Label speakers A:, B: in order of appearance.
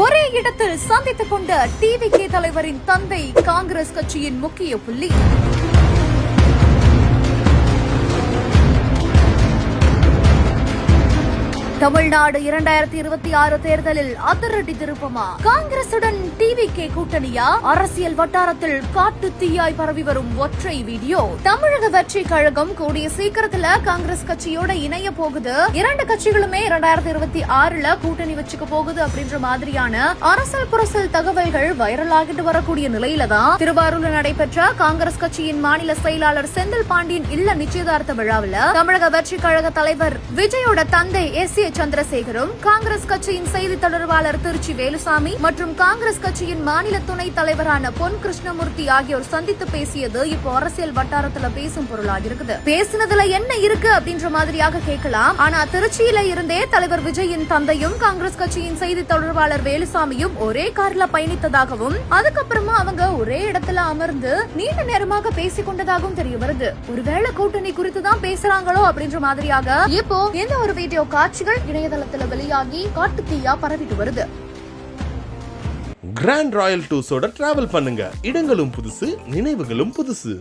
A: ஒரே இடத்தில் சந்தித்துக் கொண்ட டிவிகே தலைவரின் தந்தை காங்கிரஸ் கட்சியின் முக்கிய புள்ளி. தமிழ்நாடு 2026 தேர்தலில் அதிரடி திருப்பமா? காங்கிரசுடன் டிவிகே கூட்டணியா? அரசியல் வட்டாரத்தில் காட்டு தீயாய் பரவி வரும் ஒற்றை வீடியோ. தமிழக வெற்றி கழகம் கூடிய சீக்கிரத்துல காங்கிரஸ் கட்சியோட இணைய போகுது. இரண்டு கட்சிகளுமே 2026ல கூட்டணி வச்சுக்க போகுது அப்படின்ற மாதிரியான அரசல் புரசல் தகவல்கள் வைரல் ஆகிட்டு வரக்கூடிய நிலையில தான் திருவாரூரில் நடைபெற்ற காங்கிரஸ் கட்சியின் மாநில செயலாளர் செந்தில் பாண்டியன் இல்ல நிச்சயதார்த்த விழாவில் தமிழக வெற்றி கழக தலைவர் விஜயோட தந்தை எஸ்.ஏ. சந்திரசேகரும், காங்கிரஸ் கட்சியின் செய்தி தொடர்பாளர் திருச்சி வேலுசாமி மற்றும் காங்கிரஸ் கட்சியின் மாநில துணைத் தலைவரான பொன் கிருஷ்ணமூர்த்தி ஆகியோர் சந்தித்து பேசியது இப்போ அரசியல் வட்டாரத்துல பேசும் பொருளாக இருக்குது. பேசினதுல என்ன இருக்கு அப்படின்ற மாதிரியாக கேட்கலாம். ஆனா திருச்சியில இருந்தே தலைவர் விஜயின் தந்தையும் காங்கிரஸ் கட்சியின் செய்தி தொடர்பாளர் வேலுசாமியும் ஒரே கார்ல பயணித்ததாகவும் அதுக்கப்புறமா அவங்க ஒரே இடத்துல அமர்ந்து நீண்ட நேரமாக பேசிக் கொண்டதாகவும் தெரிய வருது. ஒருவேளை கூட்டணி குறித்து தான் பேசுறாங்களோ அப்படின்ற மாதிரியாக இப்போ எந்த ஒரு வீடியோ காட்சிகள் இணையதளத்துல வெளியாகி காட்டு தீயா பரவிட்டு வருது.
B: கிராண்ட் ராயல் டூர்ஸோட டிராவல் பண்ணுங்க. இடங்களும் புதுசு, நினைவுகளும் புதுசு.